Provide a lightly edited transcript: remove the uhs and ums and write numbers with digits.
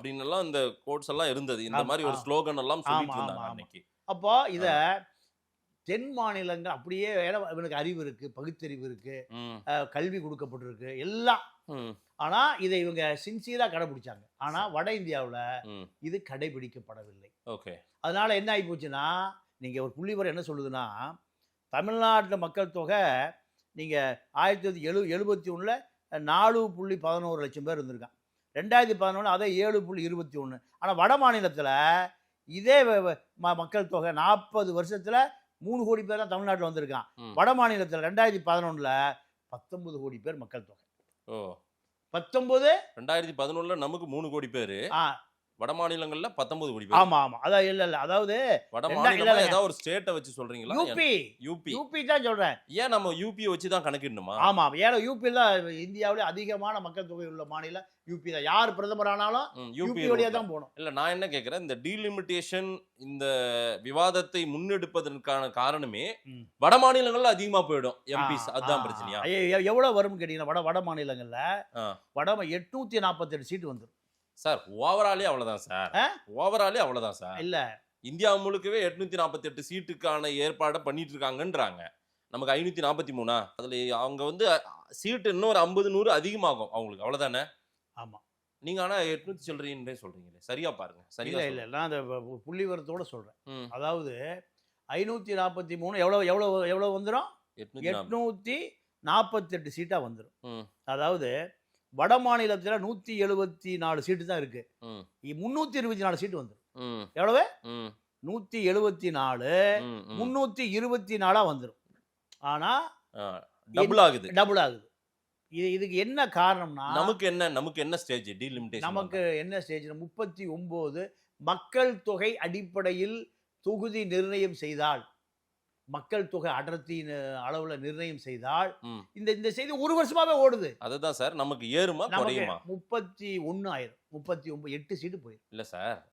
அப்படின்னு எல்லாம் இந்த கோட்ஸ் எல்லாம் இருந்தது. இந்த ஆமா, மாதிரி ஒரு ஸ்லோகன் எல்லாம் ஆமா, சொல்லிட்டு ஆமா, இருந்தாங்க ஆமா. அன்னைக்கு. அப்போ இத ஆ. தென் மாநிலங்கள் அப்படியே ஏன்னா இவனுக்கு அறிவு இருக்கு, பகுத்தறிவு இருக்கு, ம். கல்வி குடுக்கப்பட்டிருக்கு, எல்லாம். ம். ஆனா, இத இவங்க சின்சியரா கடைபிடிச்சாங்க. ஆனா, ச வட இந்தியாவுல ம். இது கடைபிடிக்கப்படவில்லை. ஓகே. அதனால என்ன ஆயி போச்சுன்னா, நீங்க ஒரு புள்ளிவிவரம் என்ன சொல்லுதுன்னா, தமிழ்நாட்டுல மக்கள் தொகை நீங்க 1971ல 4.11 லட்சம் பேர் இருந்திருக்கான். 2011 அதே 7.21. ஆனா வட மாநிலத்தில இதே வ வ ம மக்கள் தொகை 40 வருஷத்துல 3 கோடி பேர் தான் தமிழ்நாட்டுல வந்திருக்கான். ம். வட மாநிலத்தில 2011ல 19 கோடி பேர் மக்கள் தொகை. ஓ! 19 2011ல நமக்கு 3,00,00,000 பேரு. ஆ வட மாநிலங்கள்ல 19,00,00,000 பேரு. ஆமா, ஆமா. அதான் இல்ல. அதாவது வட இல்ல மாநிலமா இல்லங்க. ஏதாவது ஒரு ஸ்டேட்ட வச்சு சொல்றீங்களா? UP, UP. யுபி தான் சொல்றேன். ஏன் நம்ம யுபிய வச்சு தான் கணக்கிடணுமா? ஆமா. ஏன்னா யுபி தான் இந்தியாவிலே அதிகமான மக்கள் தொகை உள்ள மாநிலம் யுபி தான். யார் பிரதமர் ஆனாலும் யுபி யுபி வழியா ரூட்ல. தான் போணும். இல்ல நான் என்ன கேட்கிறேன், இந்த டீலிமிட்டேஷன் இந்த விவாதத்தை முன்னெடுப்பதற்கான காரணமே, ம். வட மாநிலங்கள்ல அதிகமா போயிடும் ஆ, எம்பிஸ். ஆ, அதான் பிரச்சனையா? எவ்வளவு வரும்னு கேட்டீங்கன்னா, வட மாநிலங்கள்ல ஆ. 848 சீட் வந்துரும். சார் ஓவராலே அவ்வளவுதான் சார். ஆ? ஓவராலே அவ்வளவுதான் சார். இல்ல. இந்தியா முழுக்கவே 848 சீட்டுக்கான ஏற்பாட பண்ணிட்டு இருக்காங்கன்றாங்க. நமக்கு 543 அதுல அவங்க வந்து சீட் இன்னும் ஒரு 50, 100 அதிகமாகும் அவங்களுக்கு. அவ்வளவுதானே? ஆமா. நீங்க ஆனா 800 சில்லறைன்றே சொல்றீங்களே. சரியா பாருங்க. சரியா இல்ல. சொல்லுங்க. நான் அந்த புள்ளிவிவரத்தோட சொல்றேன். ம். அதாவது 543 எவ்வளவு வந்துரும்? 840. 848 சீட்டா வந்துரும். ம். அதாவது வட மாநிலத்தில 174 சீட்டு தான் இருக்கு. ம். 324 சீட்டு வந்துரும். ம். எவ்வளவு? ம். 174 ம். ம். 324 வந்துரும். ஆனா ஆ டபுள் ஆகுது. டபுள் ஆகுது. இதுக்கு என்ன காரணம்னா, நமக்கு என்ன ஸ்டேஜ் டீலிமிட்டேஷன் நமக்கு என்ன ஸ்டேஜ்ல 39 மக்கள் தொகை அடிப்படையில் தொகுதி நிர்ணயம் செய்தால், மக்கள் தொகை அடர்த்தியின் அளவுல நிர்ணயம் செய்தால், ம். இந்த செய்தி 1 வருஷமாவே ஓடுது. அதுதான் சார் நமக்கு ஏறுமா நமக்கு குறையுமா? 31 ஆயிரும். 39 8 சீட்டு போயிரும். இல்ல சார்